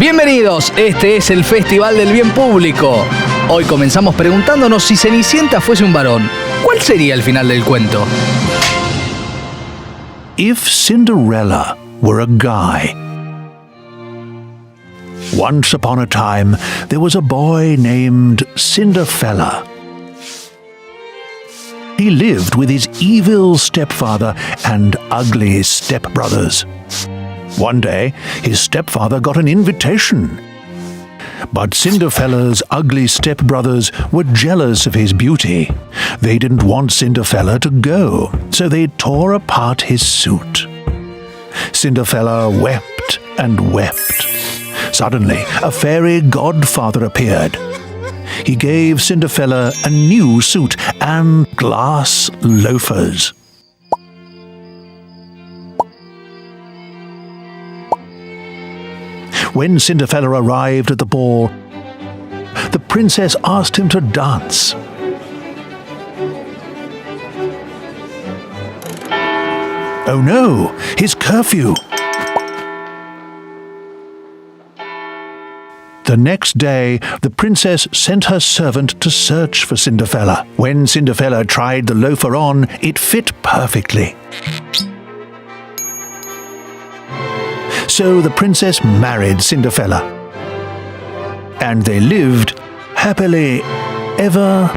Bienvenidos, este es el Festival del Bien Público. Hoy comenzamos preguntándonos si Cenicienta fuese un varón. ¿Cuál sería el final del cuento? If Cinderella were a guy. Once upon a time, there was a boy named Cinderfella. He lived with his evil stepfather and ugly stepbrothers. One day, his stepfather got an invitation. But Cinderfella's ugly stepbrothers were jealous of his beauty. They didn't want Cinderfella to go, so they tore apart his suit. Cinderfella wept and wept. Suddenly, a fairy godfather appeared. He gave Cinderfella a new suit and glass loafers. When Cinderfella arrived at the ball, the princess asked him to dance. Oh no, his curfew! The next day, the princess sent her servant to search for Cinderfella. When Cinderfella tried the loafer on, it fit perfectly. So the princess married Cinderfella. And they lived happily ever...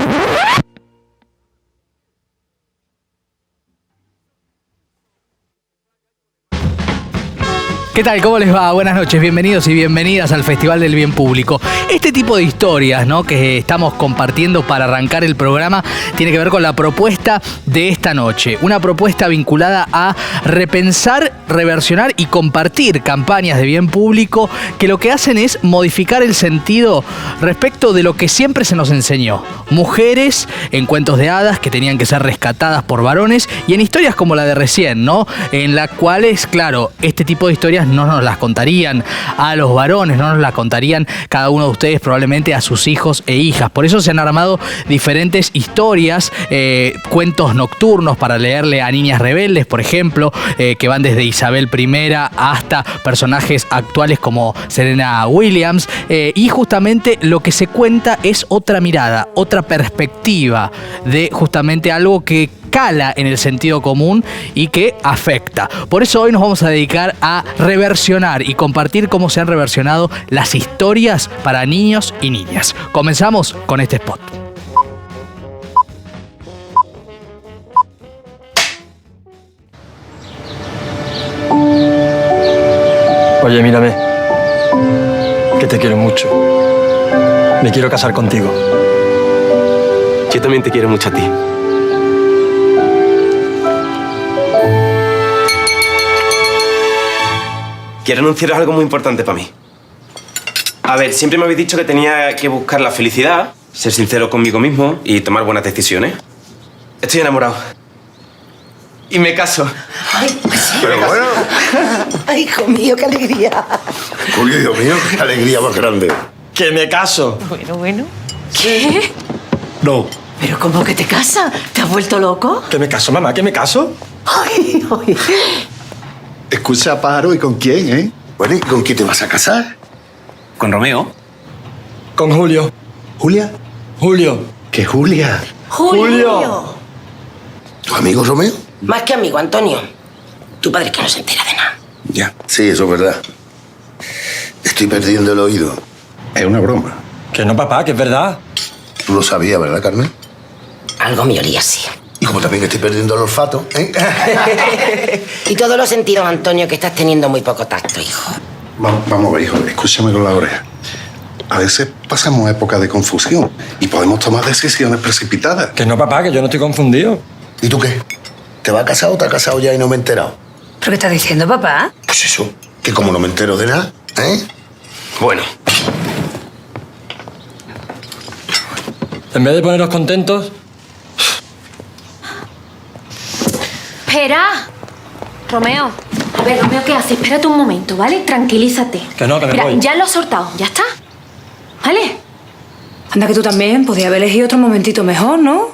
¿Qué tal? ¿Cómo les va? Buenas noches, bienvenidos y bienvenidas al Festival del Bien Público. Este tipo de historias, ¿no?, que estamos compartiendo para arrancar el programa tiene que ver con la propuesta de esta noche. Una propuesta vinculada a repensar, reversionar y compartir campañas de bien público que lo que hacen es modificar el sentido respecto de lo que siempre se nos enseñó. Mujeres en cuentos de hadas que tenían que ser rescatadas por varones y en historias como la de recién, ¿no?, en las cuales, claro, este tipo de historias no nos las contarían a los varones, no nos las contarían cada uno de ustedes probablemente a sus hijos e hijas. Por eso se han armado diferentes historias, cuentos nocturnos para leerle a niñas rebeldes, por ejemplo, que van desde Isabel I hasta personajes actuales como Serena Williams. Y justamente lo que se cuenta es otra mirada, otra perspectiva de justamente algo que cala en el sentido común y que afecta. Por eso hoy nos vamos a dedicar a reversionar y compartir cómo se han reversionado las historias para niños y niñas. Comenzamos con este spot. Oye, mírame, que te quiero mucho. Me quiero casar contigo. Yo también te quiero mucho a ti. Quiero anunciaros algo muy importante para mí. A ver, siempre me habéis dicho que tenía que buscar la felicidad, ser sincero conmigo mismo y tomar buenas decisiones. Estoy enamorado. Y me caso. Ay, sí. Pero bueno. Ay, hijo mío, qué alegría. Julio, Dios mío, qué alegría más grande. ¡Que me caso! Bueno. ¿Qué? No. ¿Pero cómo que te casas? ¿Te has vuelto loco? ¿Que me caso, mamá? ¿Que me caso? Ay. Escucha, pájaro, ¿y con quién, eh? Bueno, ¿y con quién te vas a casar? ¿Con Romeo? Con Julio. ¿Julia? Julio. ¿Qué Julia? Julio. ¿Tu amigo Romeo? Más que amigo, Antonio. Tu padre que no se entera de nada. Ya. Sí, eso es verdad. Estoy perdiendo el oído. Es una broma. Que no, papá, que es verdad. Tú lo sabías, ¿verdad, Carmen? Algo me olía así. Y como también estoy perdiendo el olfato, ¿eh? Y todos los sentidos, Antonio, que estás teniendo muy poco tacto, hijo. Vamos a ver, hijo, escúchame con la oreja. A veces pasamos épocas de confusión y podemos tomar decisiones precipitadas. Que no, papá, que yo no estoy confundido. ¿Y tú qué? ¿Te vas a casar o te has casado ya y no me he enterado? ¿Pero qué estás diciendo, papá? Pues eso, que como no me entero de nada, ¿eh? Bueno. En vez de poneros contentos... Espera. Romeo. A ver, Romeo, ¿qué haces? Espérate un momento, ¿vale? Tranquilízate. Que no, que me Mira, voy. ya lo has sortado, ¿ya está? ¿Vale? Anda, que tú también podías haber elegido otro momentito mejor, ¿no?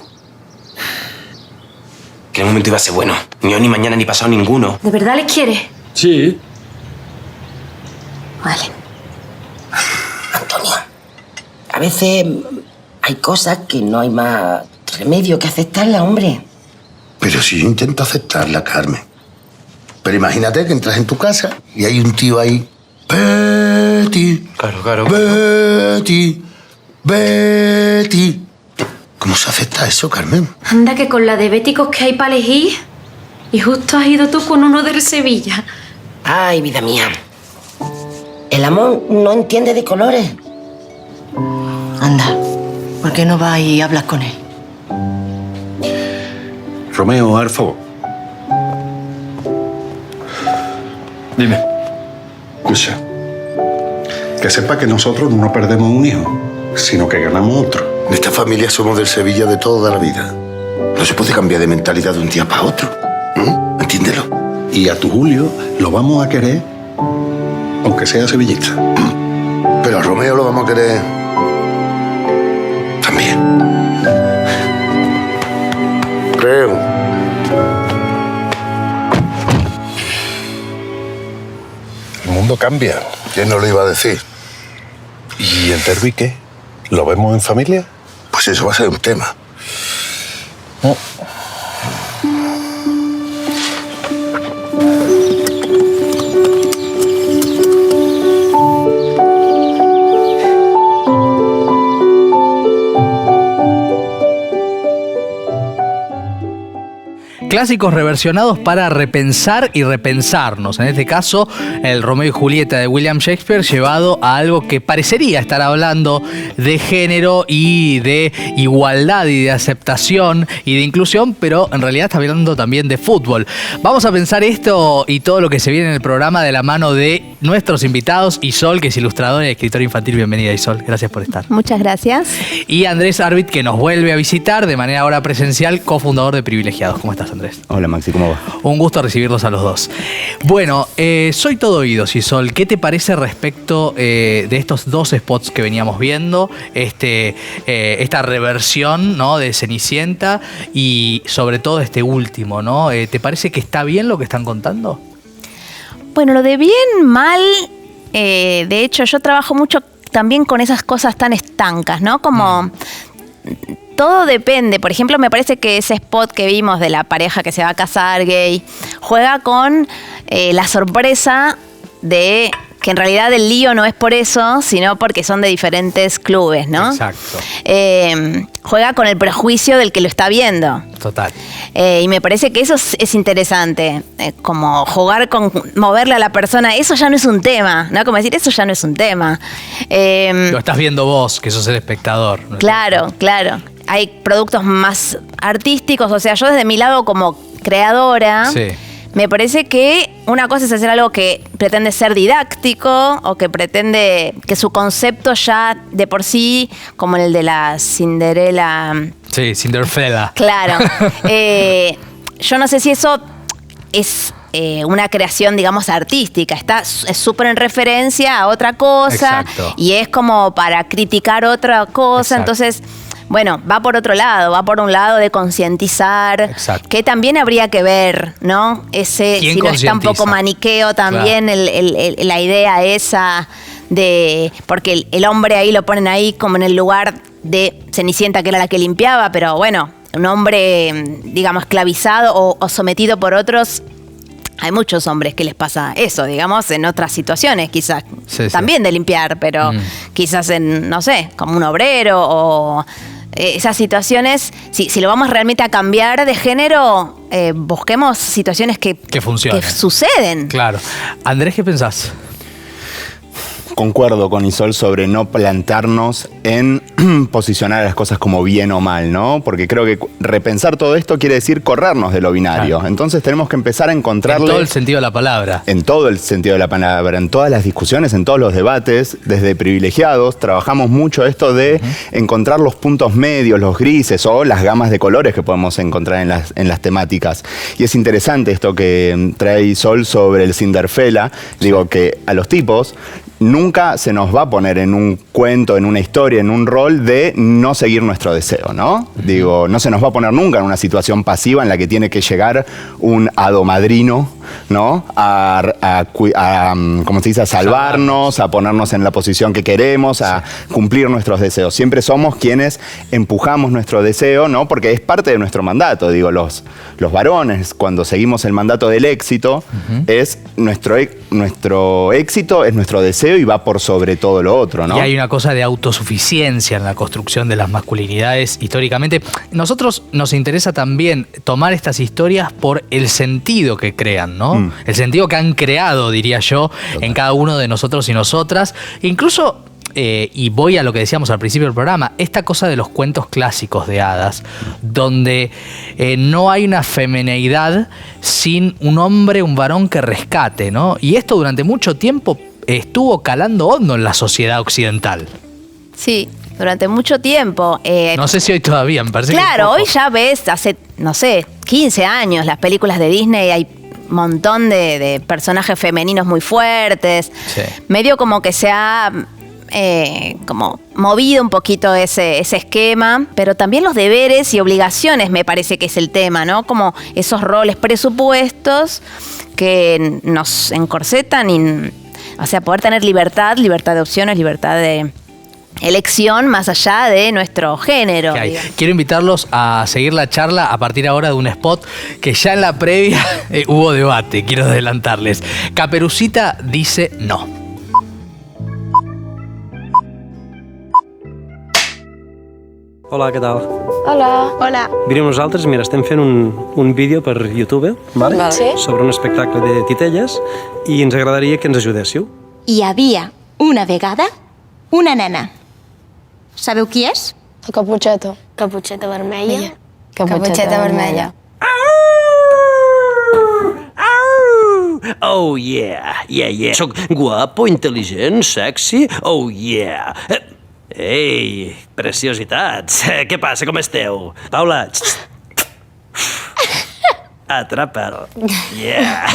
Que el momento iba a ser bueno. Ni hoy, ni mañana, ni pasado ninguno. ¿De verdad les quieres? Sí. Vale. veces hay cosas que no hay más remedio que aceptarlas, hombre. Pero si yo intento aceptarla, Carmen. Pero imagínate que entras en tu casa y hay un tío ahí. Betty. Claro. Betty. Betty. ¿Cómo se acepta eso, Carmen? Anda que con la de béticos que hay para elegir. Y justo has ido tú con uno del Sevilla. Ay, vida mía. El amor no entiende de colores. Anda, ¿por qué no vas y hablas con él? Romeo, al favor. Dime. Escucha. Que sepa que nosotros no perdemos un hijo, sino que ganamos otro. En esta familia somos del Sevilla de toda la vida. No se puede cambiar de mentalidad de un día para otro. Entiéndelo. Y a tu Julio lo vamos a querer, aunque sea sevillista. Pero a Romeo lo vamos a querer también. Creo. El mundo cambia. ¿Quién no lo iba a decir? ¿Y el derbi qué? ¿Lo vemos en familia? Pues eso va a ser un tema. Clásicos reversionados para repensar y repensarnos. En este caso, el Romeo y Julieta de William Shakespeare llevado a algo que parecería estar hablando de género y de igualdad y de aceptación y de inclusión, pero en realidad está hablando también de fútbol. Vamos a pensar esto y todo lo que se viene en el programa de la mano de nuestros invitados. Isol, que es ilustradora y escritora infantil. Bienvenida, Isol. Gracias por estar. Muchas gracias. Y Andrés Arbit, que nos vuelve a visitar de manera ahora presencial, cofundador de Privilegiados. ¿Cómo estás, Andrés? Hola Maxi, ¿cómo va? Un gusto recibirlos a los dos. Bueno, soy todo oídos, Isol. ¿Qué te parece respecto de estos dos spots que veníamos viendo? Esta reversión, ¿no?, de Cenicienta y sobre todo este último, ¿no? ¿Te parece que está bien lo que están contando? Bueno, lo de bien, mal, de hecho yo trabajo mucho también con esas cosas tan estancas, ¿no? Como... Todo depende. Por ejemplo, me parece que ese spot que vimos de la pareja que se va a casar gay juega con la sorpresa de que en realidad el lío no es por eso, sino porque son de diferentes clubes, ¿no? Exacto. Juega con el prejuicio del que lo está viendo. Total. Y me parece que eso es interesante. Como jugar con moverle a la persona, eso ya no es un tema, ¿no? Como decir, eso ya no es un tema. Lo estás viendo vos, que sos el espectador, ¿no? Claro. Hay productos más artísticos, o sea, yo desde mi lado como creadora, sí, me parece que una cosa es hacer algo que pretende ser didáctico o que pretende que su concepto ya de por sí, como el de la Cinderella. Sí, Cinderfella. Claro. Yo no sé si eso es una creación, digamos, artística. Es súper en referencia a otra cosa. Exacto. Y es como para criticar otra cosa. Exacto. Entonces... Bueno, va por otro lado, va por un lado de concientizar, exacto, que también habría que ver, ¿no? Si no está un poco maniqueo también, claro, la idea esa de... Porque el hombre ahí lo ponen ahí como en el lugar de Cenicienta, que era la que limpiaba, pero bueno, un hombre, digamos, esclavizado o sometido por otros... Hay muchos hombres que les pasa eso, digamos, en otras situaciones, quizás también de limpiar, pero quizás en, no sé, como un obrero o esas situaciones, si lo vamos realmente a cambiar de género, busquemos situaciones que funcionen, que suceden. Claro. Andrés, ¿qué pensás? Concuerdo con Isol sobre no plantarnos en posicionar las cosas como bien o mal, ¿no? Porque creo que repensar todo esto quiere decir corrernos de lo binario. Claro. Entonces tenemos que empezar a encontrarle... En todo el sentido de la palabra. En todo el sentido de la palabra, en todas las discusiones, en todos los debates, desde Privilegiados, trabajamos mucho esto de encontrar los puntos medios, los grises o las gamas de colores que podemos encontrar en las temáticas. Y es interesante esto que trae Isol sobre el Cinderfella. Digo que a los tipos... Nunca se nos va a poner en un cuento, en una historia, en un rol de no seguir nuestro deseo, ¿no? Digo, no se nos va a poner nunca en una situación pasiva en la que tiene que llegar un hado madrino ¿no? ¿Cómo se dice? A salvarnos, a ponernos en la posición que queremos, a cumplir nuestros deseos. Siempre somos quienes empujamos nuestro deseo, ¿no? Porque es parte de nuestro mandato. Digo, los varones, cuando seguimos el mandato del éxito, es nuestro éxito, es nuestro deseo y va por sobre todo lo otro, ¿no? Y hay una cosa de autosuficiencia en la construcción de las masculinidades históricamente. Nosotros nos interesa también tomar estas historias por el sentido que crean, ¿no? El sentido que han creado, diría yo, en cada uno de nosotros y nosotras. Incluso, y voy a lo que decíamos al principio del programa, esta cosa de los cuentos clásicos de hadas, donde no hay una femineidad sin un hombre, un varón que rescate, ¿no? Y esto durante mucho tiempo estuvo calando hondo en la sociedad occidental. Sí, durante mucho tiempo. No sé si hoy todavía, me parece. Claro, hoy ya ves, hace, no sé, 15 años, las películas de Disney, hay un montón de personajes femeninos muy fuertes. Sí. Medio como que se ha como movido un poquito ese esquema, pero también los deberes y obligaciones me parece que es el tema, ¿no? Como esos roles presupuestos que nos encorsetan y, o sea, poder tener libertad de opciones, libertad de elección más allá de nuestro género. Quiero invitarlos a seguir la charla a partir ahora de un spot que ya en la previa hubo debate, quiero adelantarles. Caperucita dice no. Hola, què tal? Hola. Hola. Mireu, nosaltres, mira, estem fent un vídeo per YouTube, vale? Sí. Sobre un espectacle de titelles i ens agradaria que ens ajudéssiu. Hi havia una vegada una nena. Sabeu qui és? La Caputxeta. Caputxeta vermella. Caputxeta vermella. Oh, yeah, yeah. Soc guapo, intel·ligent, sexy, oh, yeah. Ei, preciositats. Què passa, com esteu? Paula, atrapa'l. Yeah.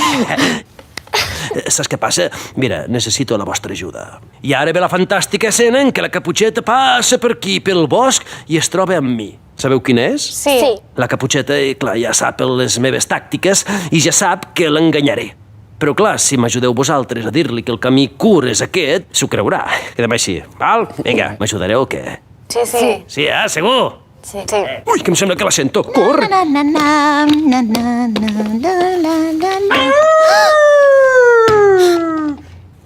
Saps què passa? Mira, necessito la vostra ajuda. I ara ve la fantàstica escena en què la Caputxeta passa per aquí, pel bosc, i es troba amb mi. Sabeu quina és? Sí. La Caputxeta, clar, ja sap les meves tàctiques i ja sap que l'enganyaré. Però clar, si m'ajudeu vosaltres a dir-li que el camí curt és aquest, s'ho creurà. Quedem així, val? Vinga, m'ajudareu o què? Sí, sí. Sí, segur? Sí. Ui, que em sembla que la sento. Corre!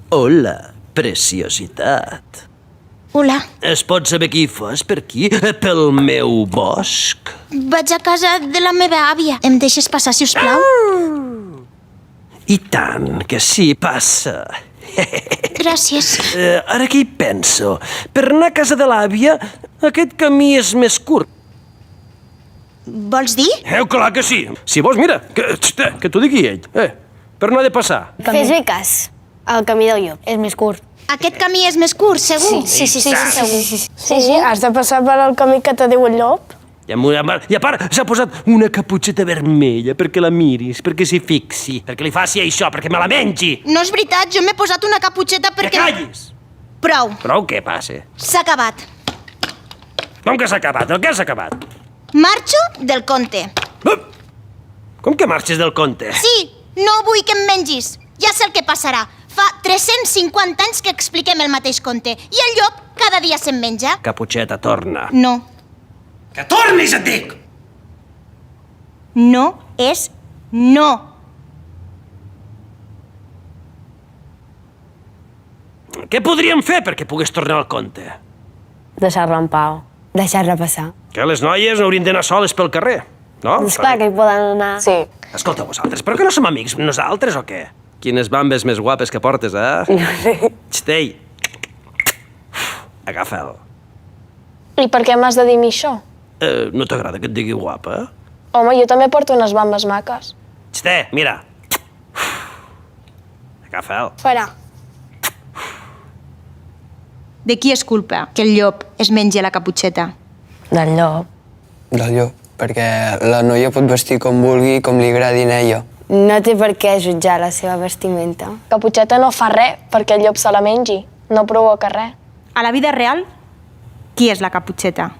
Hola, preciositat. Hola. Es pot saber qui fas per aquí? Pel meu bosc? Vaig a casa de la meva àvia. Em deixes passar, si us plau? I tant, que sí, passa. Gràcies. Ara que hi penso, per anar a casa de l'àvia, aquest camí és més curt. Vols dir? Clar que sí. Si vols, mira, que t'ho digui ell. Per no ha de passar. Fes-me cas. El camí del llop és més curt. Aquest camí és més curt, segur? Sí, segur. Sí, has de passar per el camí que te diu el llop. I a part, s'ha posat una caputxeta vermella perquè la miris, perquè s'hi fixi, perquè li faci això, perquè me la mengi. No és veritat, jo m'he posat una caputxeta perquè... Que callis! Prou. Prou què passa? S'ha acabat. Com que s'ha acabat? El què s'ha acabat? Marxo del conte. Com que marxes del conte? Sí, no vull que em mengis. Ja sé el que passarà. Fa 350 anys que expliquem el mateix conte i el llop cada dia se'n menja. Caputxeta, torna. No. Que tornis, et dic! No és no. Què podríem fer perquè pogués tornar al conte? Deixar-la en pau. Deixar-la passar. Que les noies no haurien d'anar soles pel carrer, no? Esclar que hi poden anar. Sí. Escolta, vosaltres, però que no som amics nosaltres o què? Quines bambes més guapes que portes, eh? Xtei. Agafa'l. I per què m'has de dir a mi això? No t'agrada que et digui guapa? Home, jo també porto unes bambes maques. Xté, mira. Agafa'l. Farà. De qui és culpa que el llop es mengi la caputxeta? Del llop. Del llop, perquè la noia pot vestir com vulgui i com li agradi a ella. No té per què jutjar la seva vestimenta. Caputxeta no fa res perquè el llop se la mengi. No provoca res. A la vida real, qui és la caputxeta?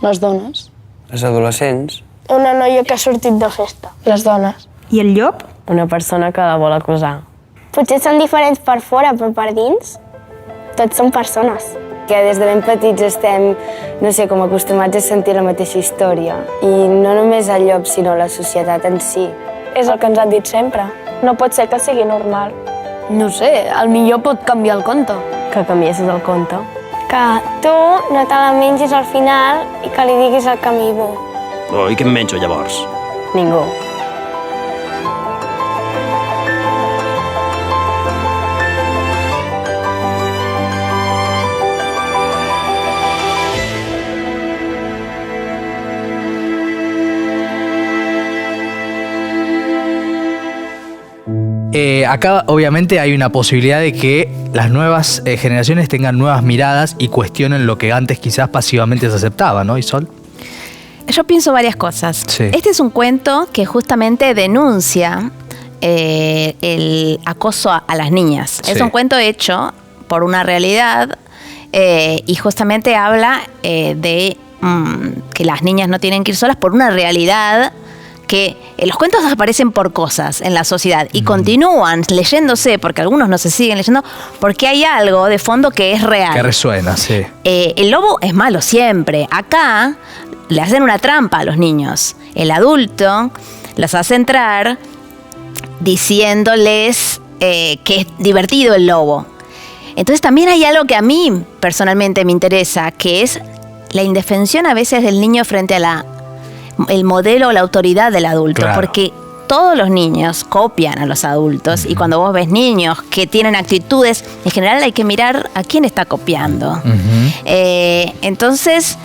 Les dones. Les adolescents. Una noia que ha sortit de festa. Les dones. I el llop? una persona que la vol acusar. Potser són diferents per fora, però per dins tots són persones. Que des de ben petits estem, no sé, com acostumats a sentir la mateixa història. I no només el llop, sinó la societat en si. És el que ens han dit sempre. No pot ser que sigui normal. No sé, al millor pot canviar el conte. Que canviessis el conte. Que tu no te la mengis al final i que li diguis el camí bo. Oh, i què em menjo, llavors? Ningú. Acá obviamente hay una posibilidad de que las nuevas generaciones tengan nuevas miradas y cuestionen lo que antes quizás pasivamente se aceptaba, ¿no, Isol? Yo pienso varias cosas. Sí. Este es un cuento que justamente denuncia el acoso a las niñas. Sí. Es un cuento hecho por una realidad y justamente habla de que las niñas no tienen que ir solas por una realidad que los cuentos aparecen por cosas en la sociedad y continúan leyéndose, porque algunos no se siguen leyendo, porque hay algo de fondo que es real. Que resuena, sí. El lobo es malo siempre. Acá le hacen una trampa a los niños. El adulto los hace entrar diciéndoles que es divertido el lobo. Entonces también hay algo que a mí personalmente me interesa, que es la indefensión a veces del niño frente a el modelo o la autoridad del adulto, claro. Porque todos los niños copian a los adultos y cuando vos ves niños que tienen actitudes, en general hay que mirar a quién está copiando. Entonces,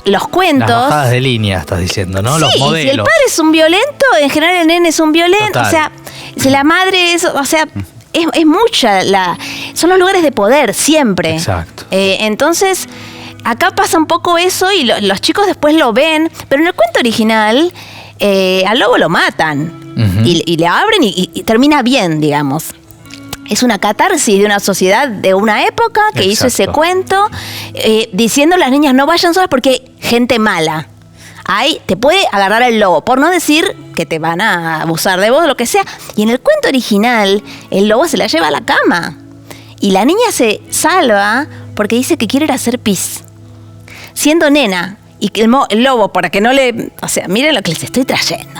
los cuentos... Las bajadas de línea, estás diciendo, ¿no? Sí, los modelos. Si el padre es un violento, en general el nene es un violento. Total. O sea, si la madre es... O sea, es mucha son los lugares de poder, siempre. Exacto. Entonces... Acá pasa un poco eso y los chicos después lo ven, pero en el cuento original al lobo lo matan y le abren y termina bien, digamos. Es una catarsis de una sociedad de una época que hizo ese cuento diciendo a las niñas no vayan solas porque hay gente mala. Ahí te puede agarrar el lobo, por no decir que te van a abusar de vos, lo que sea. Y en el cuento original el lobo se la lleva a la cama y la niña se salva porque dice que quiere ir a hacer pis. Siendo nena, y que el lobo, para que no le... O sea, miren lo que les estoy trayendo.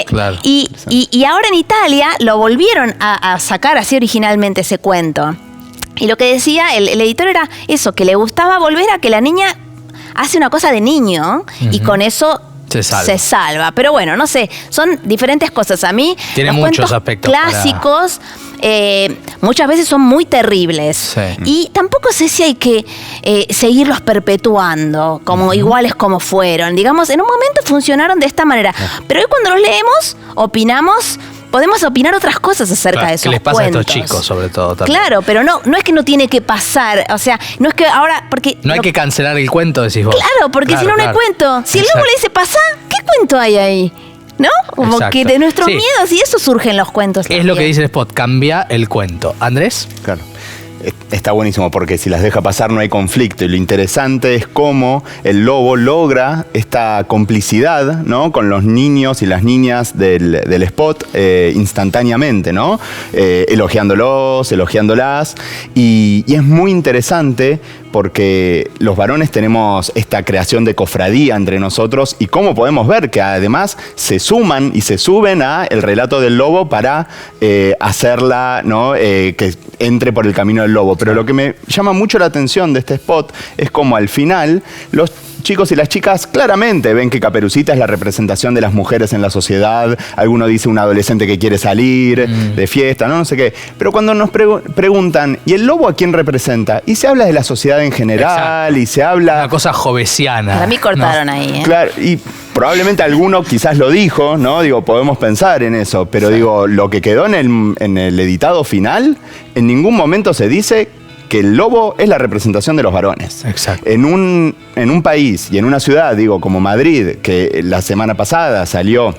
Claro. Y ahora en Italia lo volvieron a sacar así originalmente ese cuento. Y lo que decía el editor era eso, que le gustaba volver a que la niña hace una cosa de niño y con eso... Se salva. Pero bueno, no sé, son diferentes cosas. A mí, tiene los muchos cuentos aspectos clásicos muchas veces son muy terribles. Sí. Y tampoco sé si hay que seguirlos perpetuando como iguales como fueron. Digamos, en un momento funcionaron de esta manera. Pero hoy cuando los leemos, podemos opinar otras cosas acerca de esos cuentos. Que les pasa a estos chicos, sobre todo. También. Claro, pero no es que no tiene que pasar. O sea, no es que ahora... porque no hay que cancelar el cuento, decís vos. Claro, porque si no hay cuento. Si el lobo le dice pasa, ¿qué cuento hay ahí? ¿No? Como que de nuestros miedos y eso surgen los cuentos. Es también. lo que dice el spot, cambia el cuento. ¿Andrés? Claro. Está buenísimo porque si las deja pasar no hay conflicto y lo interesante es cómo el lobo logra esta complicidad, ¿no? Con los niños y las niñas del spot instantáneamente, ¿no? Elogiándolas y es muy interesante porque los varones tenemos esta creación de cofradía entre nosotros y cómo podemos ver que además se suman y se suben a el relato del lobo para hacerla, ¿no? Que entre por el camino del lobo. Pero lo que me llama mucho la atención de este spot es como al final los chicos y las chicas claramente ven que Caperucita es la representación de las mujeres en la sociedad. Alguno dice un adolescente que quiere salir de fiesta, no sé qué. Pero cuando nos preguntan, ¿y el lobo a quién representa? Y se habla de la sociedad en general. Exacto. Y se habla... Una cosa jovesiana. Para mí cortaron ahí. Claro, y probablemente alguno quizás lo dijo, ¿no? Digo, podemos pensar en eso. Pero digo, lo que quedó en el editado final, en ningún momento se dice que el lobo es la representación de los varones. Exacto. En un país y en una ciudad, digo, como Madrid, que la semana pasada salió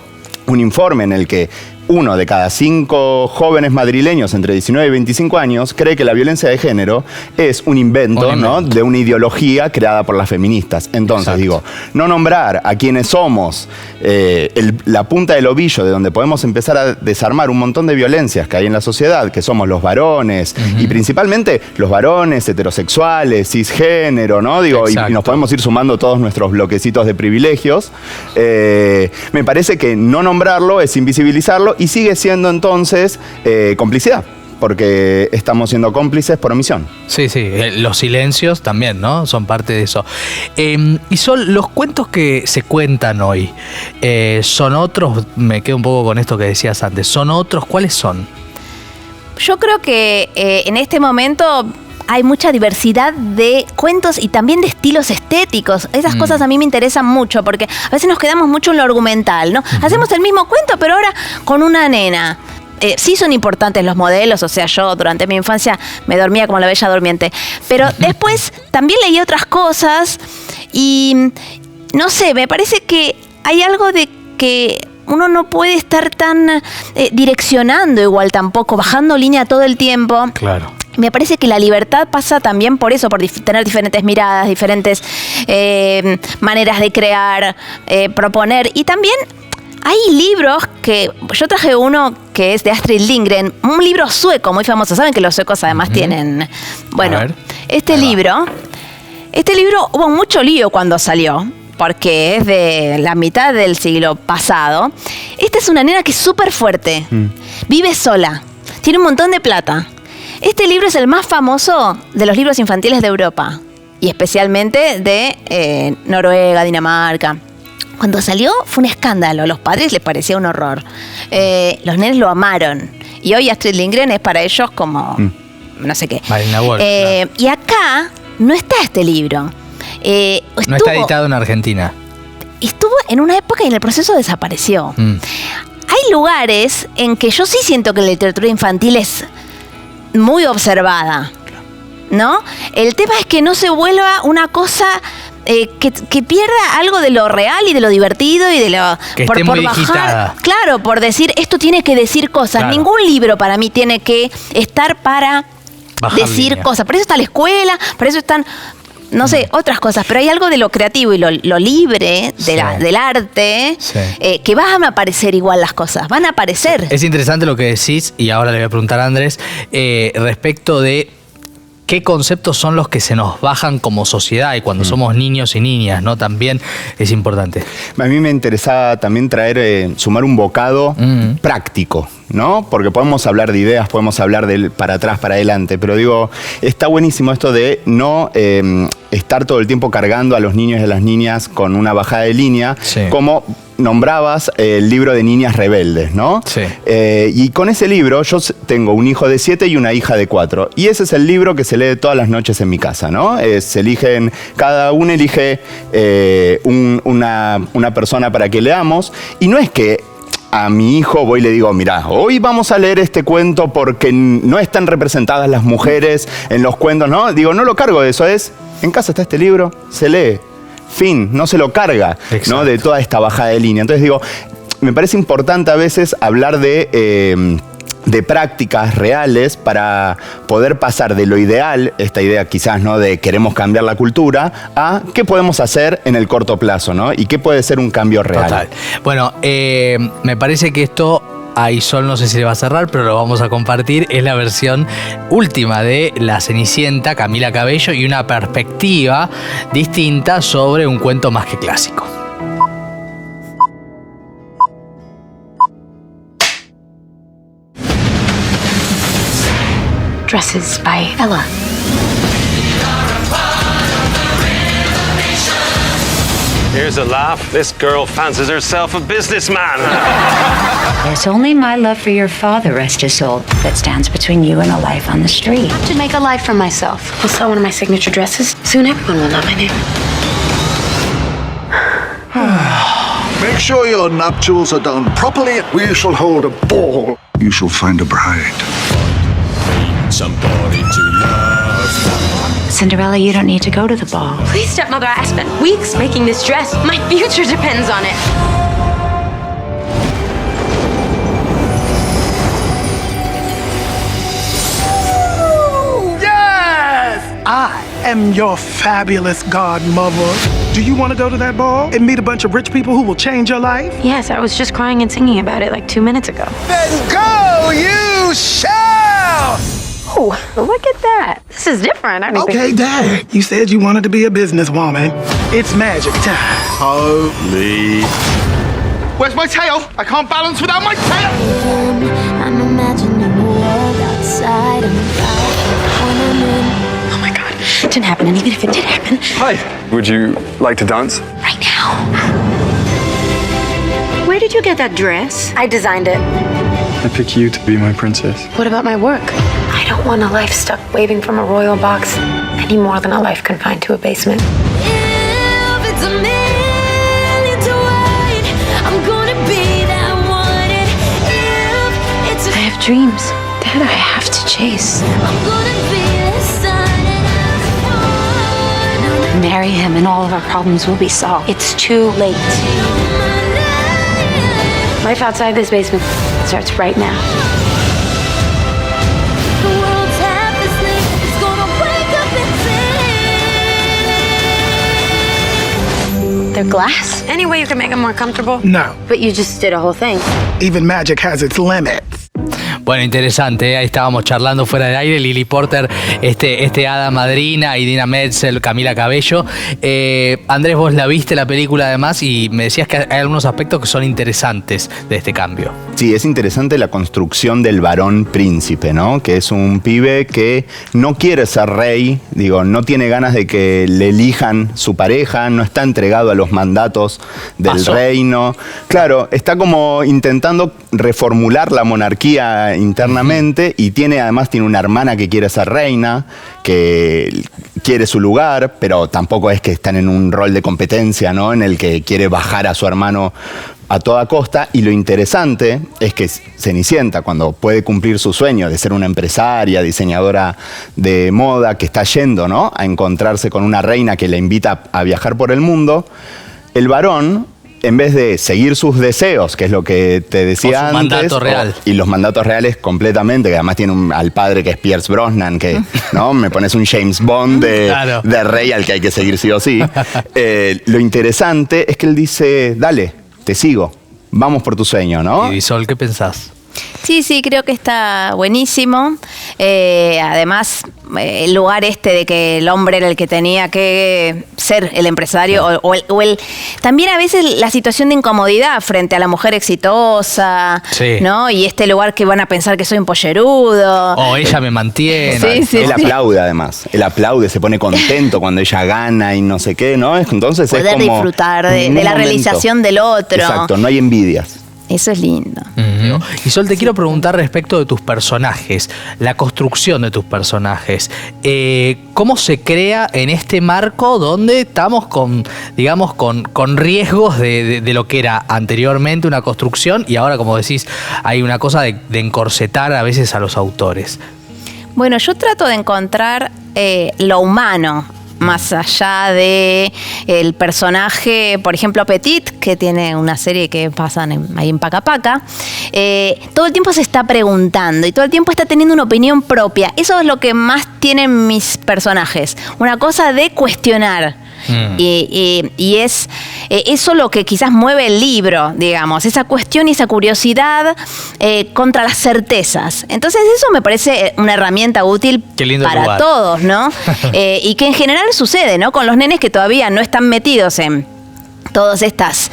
un informe en el que 1 de cada 5 jóvenes madrileños entre 19 y 25 años cree que la violencia de género es un invento, ¿no? De una ideología creada por las feministas. Entonces, exacto, digo, no nombrar a quienes somos la punta del ovillo de donde podemos empezar a desarmar un montón de violencias que hay en la sociedad, que somos los varones, y principalmente los varones heterosexuales, cisgénero, ¿no? Digo, y nos podemos ir sumando todos nuestros bloquecitos de privilegios. Me parece que no nombrarlo es invisibilizarlo y sigue siendo entonces complicidad, porque estamos siendo cómplices por omisión. Sí, sí, los silencios también, ¿no? Son parte de eso. Y son los cuentos que se cuentan hoy, son otros, me quedo un poco con esto que decías antes, ¿son otros? ¿Cuáles son? Yo creo que en este momento hay mucha diversidad de cuentos y también de estilos estéticos. Esas cosas a mí me interesan mucho porque a veces nos quedamos mucho en lo argumental, ¿no? Hacemos el mismo cuento, pero ahora con una nena. Sí son importantes los modelos, o sea, yo durante mi infancia me dormía como la Bella Durmiente. Pero después también leí otras cosas y, no sé, me parece que hay algo de que uno no puede estar tan direccionando igual tampoco, bajando línea todo el tiempo. Claro. Me parece que la libertad pasa también por eso, por tener diferentes miradas, diferentes maneras de crear, proponer. Y también hay libros que... Yo traje uno que es de Astrid Lindgren, un libro sueco muy famoso. Saben que los suecos además tienen... Bueno, este libro hubo mucho lío cuando salió, porque es de la mitad del siglo pasado. Esta es una nena que es súper fuerte, vive sola, tiene un montón de plata. Este libro es el más famoso de los libros infantiles de Europa y especialmente de Noruega, Dinamarca. Cuando salió fue un escándalo, a los padres les parecía un horror. Los nenes lo amaron y hoy Astrid Lindgren es para ellos como no sé qué. Marina Wolf, claro. Y acá no está este libro. No está editado en Argentina. Estuvo en una época y en el proceso desapareció. Hay lugares en que yo sí siento que la literatura infantil es muy observada, ¿no? El tema es que no se vuelva una cosa que pierda algo de lo real y de lo divertido y de lo... Que esté muy digitada. Claro, por decir, esto tiene que decir cosas. Claro. Ningún libro para mí tiene que estar para decir cosas. Para eso está la escuela, para eso están... No sé, otras cosas, pero hay algo de lo creativo y lo libre del arte que van a aparecer igual las cosas, van a aparecer. Es interesante lo que decís, y ahora le voy a preguntar a Andrés, respecto de qué conceptos son los que se nos bajan como sociedad y cuando somos niños y niñas, ¿no? También es importante. A mí me interesaba también sumar un bocado práctico, ¿no? Porque podemos hablar de ideas, podemos hablar del para atrás, para adelante, pero digo, está buenísimo esto de no estar todo el tiempo cargando a los niños y a las niñas con una bajada de línea, como nombrabas el libro de Niñas Rebeldes, ¿no? Sí. Y con ese libro yo tengo un hijo de 7 y una hija de 4. Y ese es el libro que se lee todas las noches en mi casa, ¿no? Cada uno elige una persona para que leamos. Y no es que a mi hijo voy y le digo, mirá, hoy vamos a leer este cuento porque no están representadas las mujeres en los cuentos, ¿no? Digo, no lo cargo de eso, en casa está este libro, se lee. Fin, no se lo carga, ¿no? De toda esta bajada de línea. Entonces digo, me parece importante a veces hablar de prácticas reales para poder pasar de lo ideal, esta idea quizás, ¿no? De queremos cambiar la cultura, a qué podemos hacer en el corto plazo, ¿no? Y qué puede ser un cambio real. Total. Bueno, me parece que esto... A Isol no sé si le va a cerrar, pero lo vamos a compartir. Es la versión última de La Cenicienta, Camila Cabello, y una perspectiva distinta sobre un cuento más que clásico. Dresses by Ella. Here's a laugh. This girl fancies herself a businessman. It's only my love for your father, rest his soul, that stands between you and a life on the street. To make a life for myself. I'll sell one of my signature dresses. Soon everyone will know my name. Make sure your nuptials are done properly. We shall hold a ball. You shall find a bride. Somebody to love. Cinderella, you don't need to go to the ball. Please, stepmother, I spent weeks making this dress. My future depends on it. I am your fabulous godmother. Do you want to go to that ball and meet a bunch of rich people who will change your life? Yes, I was just crying and singing about it like 2 minutes ago. Then go, you shall! Oh, look at that. This is different. I don't Okay, Dad. You said you wanted to be a businesswoman. It's magic time. Holy. Where's my tail? I can't balance without my tail! I'm imagining a world outside and when I'm in. Oh my God, it didn't happen. And even if it did happen, Hi. Would you like to dance? right now. Where did you get that dress? I designed it. I pick you to be my princess. What about my work? I don't want a life stuck waving from a royal box any more than a life confined to a basement. If it's a million to one, I'm gonna be that one. And if it's I have dreams that I have to chase. I'm gonna be the sun and Marry him and all of our problems will be solved. It's too late. Life outside this basement starts right now. the world's half asleep. It's gonna wake up and They're glass. Any way you can make them more comfortable? No. But you just did a whole thing. Even magic has its limits. Bueno, interesante, ¿eh? Ahí estábamos charlando fuera del aire, Lily Porter, este hada madrina, Idina Menzel, Camila Cabello. Andrés, vos la viste la película además y me decías que hay algunos aspectos que son interesantes de este cambio. Sí, es interesante la construcción del varón príncipe, ¿no? Que es un pibe que no quiere ser rey, digo, no tiene ganas de que le elijan su pareja, no está entregado a los mandatos del reino. Claro, está como intentando reformular la monarquía internamente y además tiene una hermana que quiere ser reina, que quiere su lugar, pero tampoco es que están en un rol de competencia, ¿no? En el que quiere bajar a su hermano a toda costa. Y lo interesante es que Cenicienta, cuando puede cumplir su sueño de ser una empresaria, diseñadora de moda, que está yendo, ¿no?, a encontrarse con una reina que la invita a viajar por el mundo, el varón, en vez de seguir sus deseos, que es lo que te decía antes, mandato real. y los mandatos reales completamente, que además tiene al padre que es Pierce Brosnan, que ¿no? Me pones un James Bond de rey al que hay que seguir sí o sí. Lo interesante es que él dice, dale, te sigo, vamos por tu sueño, ¿no? Y Sol, ¿qué pensás? Sí, creo que está buenísimo. Además, el lugar de que el hombre era el que tenía que ser el empresario o el también a veces la situación de incomodidad frente a la mujer exitosa, ¿no? Y este lugar que van a pensar que soy un pollerudo. O ella me mantiene. Él aplaude además, él aplaude, se pone contento cuando ella gana y no sé qué, ¿no? Entonces poder es como disfrutar de la realización del otro. Exacto, no hay envidias. Eso es lindo. Y Sol, te quiero preguntar respecto de tus personajes, la construcción de tus personajes. ¿Cómo se crea en este marco donde estamos con riesgos de lo que era anteriormente una construcción y ahora, como decís, hay una cosa de encorsetar a veces a los autores? Bueno, yo trato de encontrar lo humano más allá de el personaje, por ejemplo, Petit, que tiene una serie que pasan ahí en Paca Paca, todo el tiempo se está preguntando y todo el tiempo está teniendo una opinión propia. Eso es lo que más tienen mis personajes, una cosa de cuestionar. Y es eso lo que quizás mueve el libro, digamos, esa cuestión y esa curiosidad contra las certezas. Entonces eso me parece una herramienta útil para lugar. todos, ¿no? Y que en general sucede, ¿no? Con los nenes que todavía no están metidos en todas estas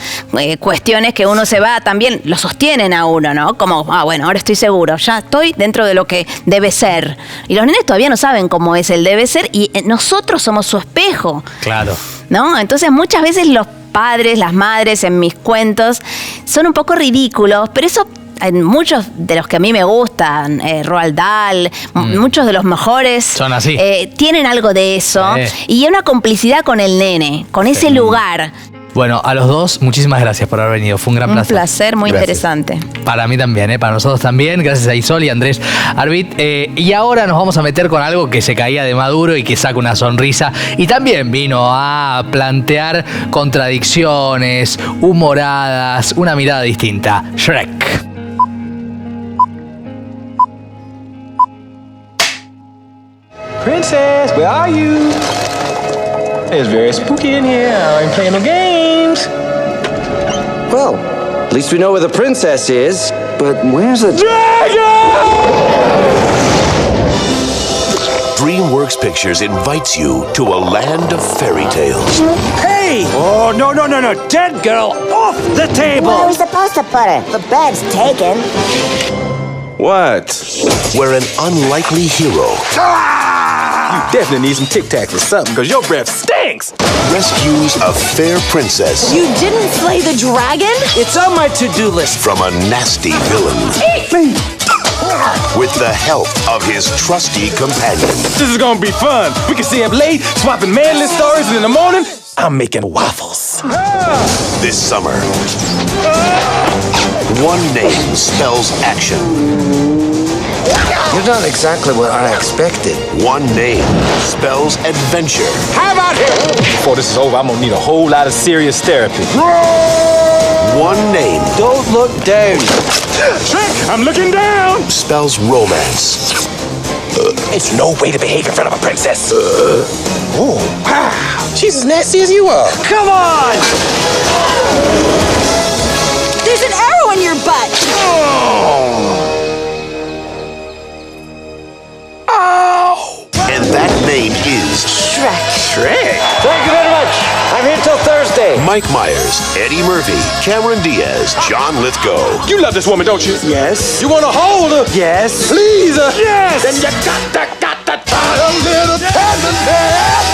cuestiones que uno se va también, lo sostienen a uno, ¿no? Como, bueno, ahora estoy seguro, ya estoy dentro de lo que debe ser. Y los nenes todavía no saben cómo es el debe ser y nosotros somos su espejo. Claro. ¿No? Entonces muchas veces los padres, las madres en mis cuentos son un poco ridículos, pero eso en muchos de los que a mí me gustan, Roald Dahl, muchos de los mejores son así. Tienen algo de eso y una complicidad con el nene, con ese lugar. Bueno, a los dos, muchísimas gracias por haber venido. Fue un gran placer. Un placer muy interesante. Para mí también, para nosotros también. Gracias a Isol y Andrés Arbit. Y ahora nos vamos a meter con algo que se caía de maduro y que saca una sonrisa. Y también vino a plantear contradicciones, humoradas, una mirada distinta. Shrek. princess, where are you? It's very spooky in here. I ain't playing no games. Well, at least we know where the princess is. But where's the DreamWorks Pictures invites you to a land of fairy tales. Hey! Oh, no. Dead girl, off the table! Where are we supposed to put her? The bed's taken. What? Where an unlikely hero You definitely need some Tic Tacs or something, because your breath stinks! rescues a fair princess You didn't slay the dragon? It's on my to-do list. from a nasty villain Eat me! with the help of his trusty companion. This is gonna be fun. We can stay up late, swapping manly stories, and in the morning, I'm making waffles. This summer, one name spells action. You're not exactly what I expected. One name spells adventure. How about here? Before this is over, I'm gonna need a whole lot of serious therapy. One name Don't look down. Shrek, I'm looking down. spells romance. It's no way to behave in front of a princess. Oh, wow. She's as nasty as you are. Come on! There's an arrow in your butt! And that name is Shrek. Shrek. Thank you very much. I'm here till Thursday. Mike Myers, Eddie Murphy, Cameron Diaz, John Lithgow. You love this woman, don't you? Yes. You want to hold her? Yes. Please her? Yes. Then you got to tie a little tenderness.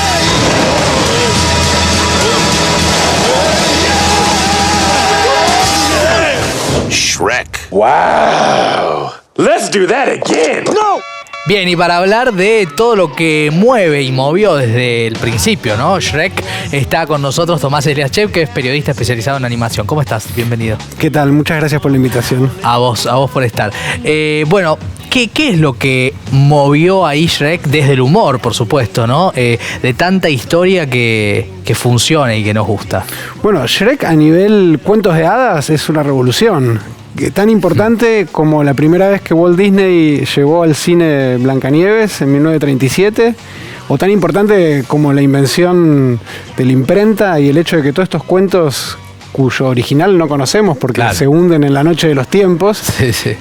Shrek. Wow. Let's do that again. No. Bien, y para hablar de todo lo que mueve y movió desde el principio, ¿no? Shrek, está con nosotros Tomás Eliaschev, que es periodista especializado en animación. ¿Cómo estás? Bienvenido. ¿Qué tal? Muchas gracias por la invitación. A vos por estar. Bueno, ¿qué es lo que movió ahí Shrek desde el humor, por supuesto, ¿no? De tanta historia que funcione y que nos gusta. Bueno, Shrek a nivel cuentos de hadas es una revolución. Tan importante como la primera vez que Walt Disney llevó al cine Blancanieves en 1937, o tan importante como la invención de la imprenta y el hecho de que todos estos cuentos, cuyo original no conocemos porque se hunden en la noche de los tiempos,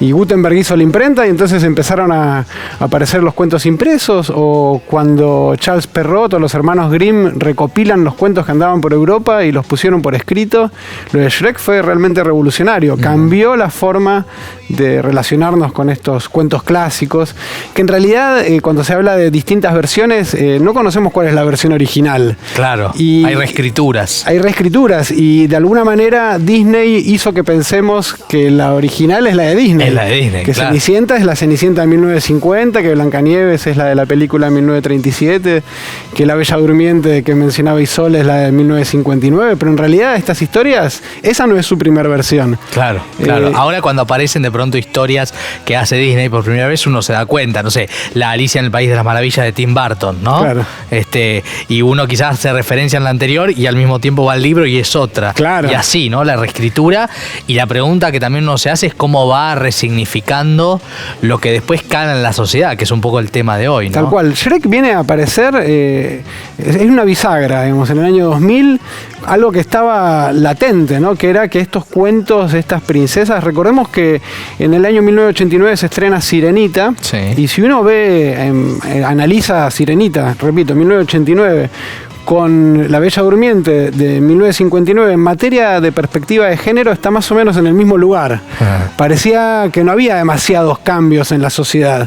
y Gutenberg hizo la imprenta y entonces empezaron a aparecer los cuentos impresos, o cuando Charles Perrault o los hermanos Grimm recopilan los cuentos que andaban por Europa y los pusieron por escrito. Lo de Shrek fue realmente revolucionario, cambió la forma de relacionarnos con estos cuentos clásicos, que en realidad cuando se habla de distintas versiones no conocemos cuál es la versión original. Claro, y hay reescrituras. Hay reescrituras y de alguna manera Disney hizo que pensemos que la original es la de Disney. Es la de Disney, que claro. Cenicienta es la Cenicienta de 1950, que Blancanieves es la de la película de 1937, que La Bella Durmiente que mencionaba Isol es la de 1959, pero en realidad estas historias, esa no es su primera versión. Claro. Ahora cuando aparecen de pronto historias que hace Disney por primera vez, uno se da cuenta, no sé, la Alicia en el País de las Maravillas de Tim Burton, ¿no? Claro. Y uno quizás hace referencia en la anterior y al mismo tiempo va al libro y es otra. Claro. Y así, ¿no? La reescritura. Y la pregunta que también uno se hace es cómo va resignificando lo que después cala en la sociedad, que es un poco el tema de hoy, ¿no? Tal cual. Shrek viene a aparecer, es una bisagra, digamos, en el año 2000, algo que estaba latente, ¿no? Que era que estos cuentos de estas princesas, recordemos que en el año 1989 se estrena Sirenita, y si uno analiza Sirenita, repito, 1989, con La Bella Durmiente de 1959, en materia de perspectiva de género, está más o menos en el mismo lugar. Parecía que no había demasiados cambios en la sociedad.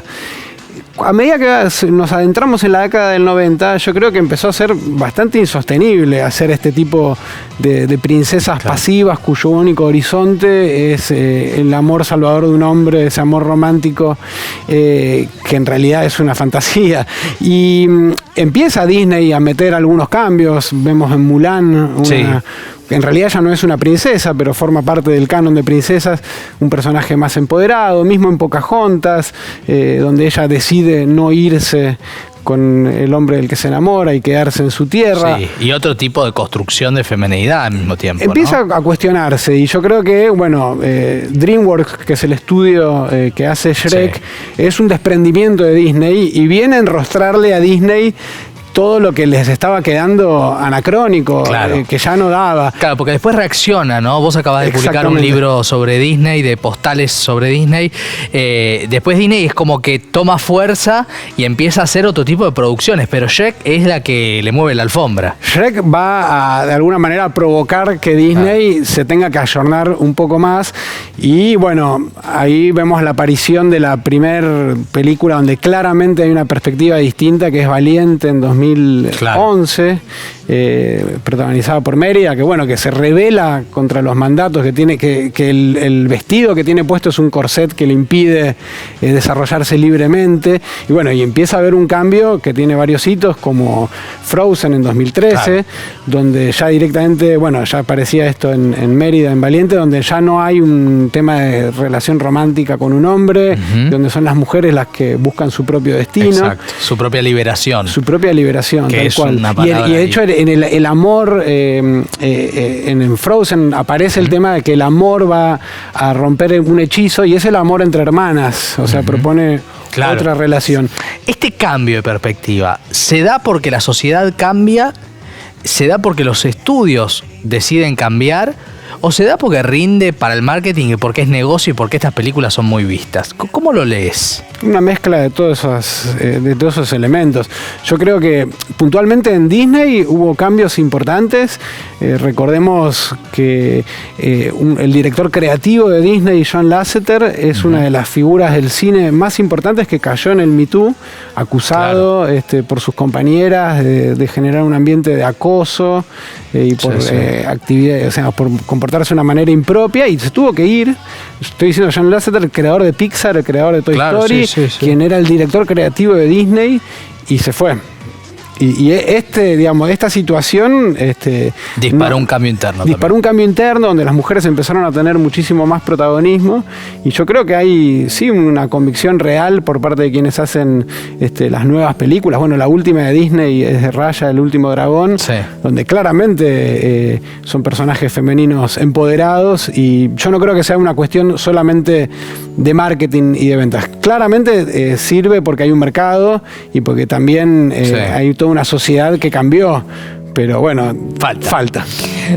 A medida que nos adentramos en la década del 90, yo creo que empezó a ser bastante insostenible hacer este tipo de princesas pasivas cuyo único horizonte es el amor salvador de un hombre, ese amor romántico que en realidad es una fantasía. Y empieza Disney a meter algunos cambios. Vemos en Mulan en realidad ya no es una princesa, pero forma parte del canon de princesas, un personaje más empoderado, mismo en Pocahontas, donde ella decide no irse con el hombre del que se enamora y quedarse en su tierra. Sí, y otro tipo de construcción de femenidad al mismo tiempo. Empieza a cuestionarse, y yo creo que, bueno, DreamWorks, que es el estudio que hace Shrek, es un desprendimiento de Disney y viene a enrostrarle a Disney todo lo que les estaba quedando anacrónico, que ya no daba. Claro, porque después reacciona, ¿no? Vos acabás de publicar un libro sobre Disney, de postales sobre Disney. Después Disney es como que toma fuerza y empieza a hacer otro tipo de producciones, pero Shrek es la que le mueve la alfombra. Shrek va de alguna manera a provocar que Disney se tenga que ayornar un poco más, y bueno, ahí vemos la aparición de la primer película donde claramente hay una perspectiva distinta, que es Valiente en 2011, protagonizada por Mérida, que bueno, que se rebela contra los mandatos que tiene, que el vestido que tiene puesto es un corset que le impide desarrollarse libremente, y bueno, y empieza a haber un cambio que tiene varios hitos, como Frozen en 2013, donde ya directamente, bueno, ya aparecía esto en Mérida, en Valiente, donde ya no hay un tema de relación romántica con un hombre, donde son las mujeres las que buscan su propio destino. Exacto, su propia liberación. Su propia liberación, que tal es cual. Una Y de hecho en el amor, en Frozen aparece el tema de que el amor va a romper un hechizo, y es el amor entre hermanas, o sea, propone otra relación. Este cambio de perspectiva, ¿se da porque la sociedad cambia? ¿Se da porque los estudios deciden cambiar? ¿O se da porque rinde para el marketing y porque es negocio y porque estas películas son muy vistas? ¿Cómo lo lees? Una mezcla de todos esos elementos. Yo creo que puntualmente en Disney hubo cambios importantes. Recordemos que el director creativo de Disney, John Lasseter, es una de las figuras del cine más importantes que cayó en el Me Too, acusado por sus compañeras de generar un ambiente de acoso y por actividades, o sea, por comportarse de una manera impropia, y se tuvo que ir. Estoy diciendo John Lasseter, el creador de Pixar, el creador de Toy Story, quien era el director creativo de Disney, y se fue. Y esta situación disparó un cambio interno. Disparó un cambio interno donde las mujeres empezaron a tener muchísimo más protagonismo, y yo creo que hay una convicción real por parte de quienes hacen las nuevas películas. Bueno, la última de Disney es de Raya, el último dragón, donde claramente son personajes femeninos empoderados, y yo no creo que sea una cuestión solamente de marketing y de ventas. Claramente sirve porque hay un mercado y porque también hay toda una sociedad que cambió, pero bueno, falta.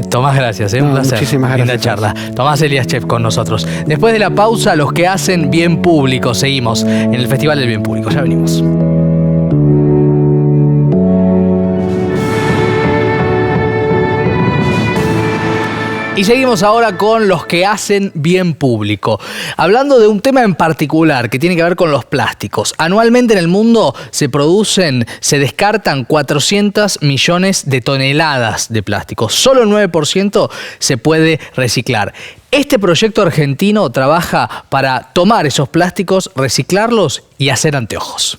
Tomás, gracias, un placer. Muchísimas gracias. Linda charla. Tomás Eliaschev con nosotros. Después de la pausa, los que hacen bien público. Seguimos en el Festival del Bien Público. Ya venimos. Y seguimos ahora con los que hacen bien público, hablando de un tema en particular que tiene que ver con los plásticos. Anualmente en el mundo se descartan 400 millones de toneladas de plástico. Solo el 9% se puede reciclar. Este proyecto argentino trabaja para tomar esos plásticos, reciclarlos y hacer anteojos.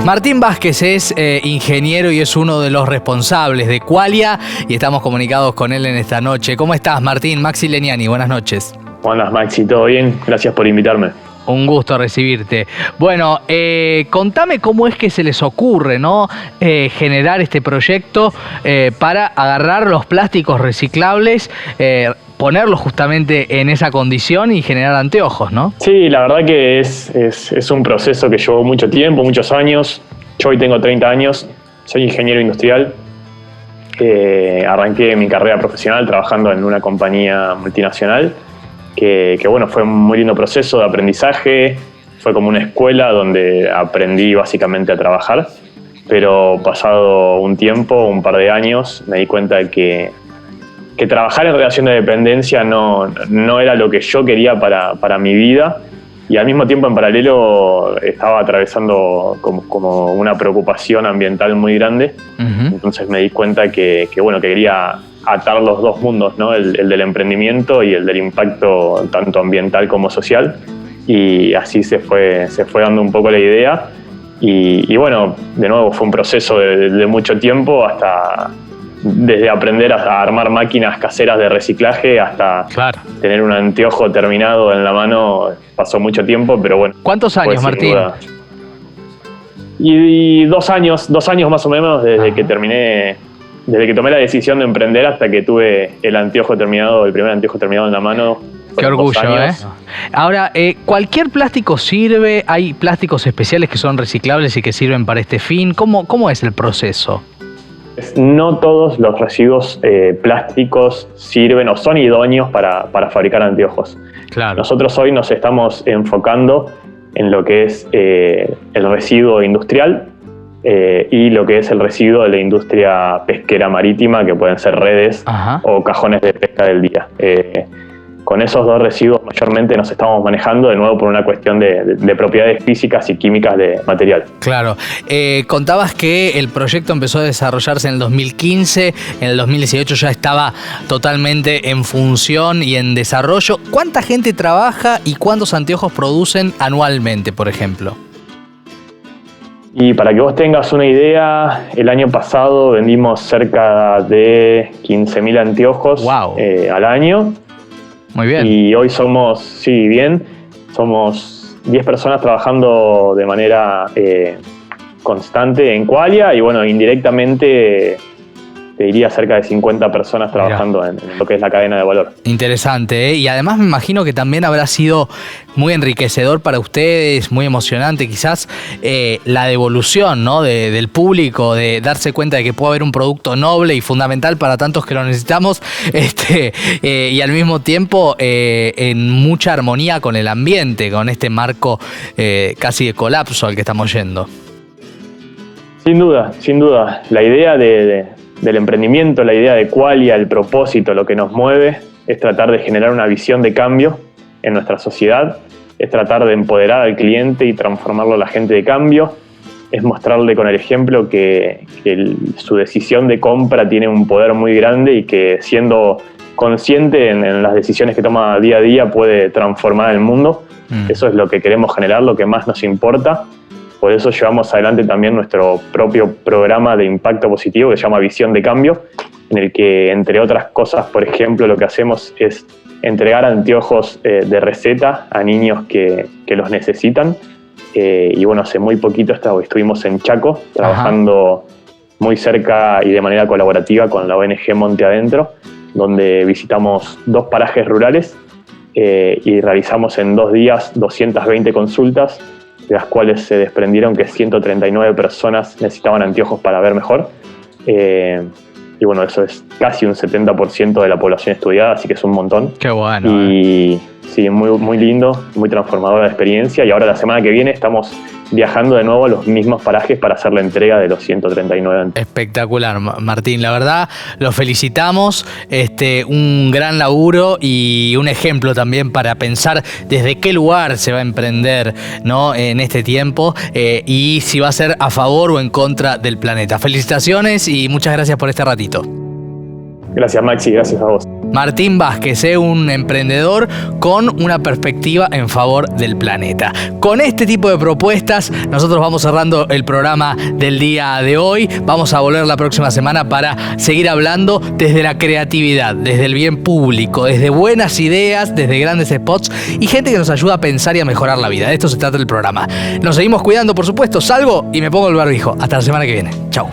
Martín Vázquez es ingeniero y es uno de los responsables de Qualia, y estamos comunicados con él en esta noche. ¿Cómo estás, Martín? Maxi Leniani, buenas noches. Buenas, Maxi, ¿todo bien? Gracias por invitarme. Un gusto recibirte. Bueno, contame cómo es que se les ocurre, ¿no? Generar este proyecto para agarrar los plásticos reciclables, ponerlos justamente en esa condición y generar anteojos, ¿no? Sí, la verdad que es un proceso que llevó mucho tiempo, muchos años. Yo hoy tengo 30 años, soy ingeniero industrial. Arranqué mi carrera profesional trabajando en una compañía multinacional que bueno, fue un muy lindo proceso de aprendizaje, fue como una escuela donde aprendí básicamente a trabajar, pero pasado un tiempo, un par de años, me di cuenta de que trabajar en relación de dependencia no era lo que yo quería para mi vida, y al mismo tiempo en paralelo estaba atravesando como una preocupación ambiental muy grande. Entonces me di cuenta que quería atar los dos mundos, ¿no? El del emprendimiento y el del impacto tanto ambiental como social, y así se fue dando un poco la idea, y bueno, de nuevo fue un proceso de mucho tiempo, hasta desde aprender a armar máquinas caseras de reciclaje hasta tener un anteojo terminado en la mano. Pasó mucho tiempo, pero bueno. ¿Cuántos años, Martín? Y 2 años más o menos desde que tomé la decisión de emprender hasta que tuve el primer anteojo terminado en la mano. Qué orgullo, ¿eh? Ahora, ¿cualquier plástico sirve? ¿Hay plásticos especiales que son reciclables y que sirven para este fin? ¿Cómo es el proceso? No todos los residuos plásticos sirven o son idóneos para fabricar anteojos. Claro. Nosotros hoy nos estamos enfocando en lo que es el residuo industrial y lo que es el residuo de la industria pesquera marítima, que pueden ser redes o cajones de pesca del día. Con esos dos residuos mayormente nos estamos manejando, de nuevo por una cuestión de propiedades físicas y químicas de material. Claro. Contabas que el proyecto empezó a desarrollarse en el 2015, en el 2018 ya estaba totalmente en función y en desarrollo. ¿Cuánta gente trabaja y cuántos anteojos producen anualmente, por ejemplo? Y para que vos tengas una idea, el año pasado vendimos cerca de 15.000 anteojos al año. Muy bien. Y hoy somos 10 personas trabajando de manera constante en Qualia, y bueno, indirectamente te diría cerca de 50 personas trabajando en lo que es la cadena de valor. Interesante, ¿eh? Y además me imagino que también habrá sido muy enriquecedor para ustedes, muy emocionante quizás, la devolución, ¿no? del público, de darse cuenta de que puede haber un producto noble y fundamental para tantos que lo necesitamos, y al mismo tiempo en mucha armonía con el ambiente, con este marco casi de colapso al que estamos yendo. Sin duda. La idea del emprendimiento, la idea de Qualia, el propósito, lo que nos mueve, es tratar de generar una visión de cambio en nuestra sociedad, es tratar de empoderar al cliente y transformarlo al agente de cambio, es mostrarle con el ejemplo que su decisión de compra tiene un poder muy grande y que siendo consciente en las decisiones que toma día a día puede transformar el mundo. Eso es lo que queremos generar, lo que más nos importa. Por eso llevamos adelante también nuestro propio programa de impacto positivo que se llama Visión de Cambio, en el que, entre otras cosas, por ejemplo, lo que hacemos es entregar anteojos de receta a niños que los necesitan. Y bueno, hace muy poquito estuvimos en Chaco trabajando muy cerca y de manera colaborativa con la ONG Monte Adentro, donde visitamos 2 parajes rurales y realizamos en 2 días 220 consultas, de las cuales se desprendieron que 139 personas necesitaban anteojos para ver mejor. Y bueno, eso es casi un 70% de la población estudiada, así que es un montón. Qué bueno. Y sí, muy lindo, muy transformadora la experiencia. Y ahora la semana que viene estamos viajando de nuevo a los mismos parajes para hacer la entrega de los 139. Espectacular, Martín. La verdad, los felicitamos. Un gran laburo y un ejemplo también para pensar desde qué lugar se va a emprender, ¿no? En este tiempo y si va a ser a favor o en contra del planeta. Felicitaciones y muchas gracias por este ratito. Gracias, Maxi. Gracias a vos. Martín Vázquez, un emprendedor con una perspectiva en favor del planeta. Con este tipo de propuestas, nosotros vamos cerrando el programa del día de hoy. Vamos a volver la próxima semana para seguir hablando desde la creatividad, desde el bien público, desde buenas ideas, desde grandes spots y gente que nos ayuda a pensar y a mejorar la vida. De esto se trata el programa. Nos seguimos cuidando, por supuesto. Salgo y me pongo el barbijo. Hasta la semana que viene. Chau.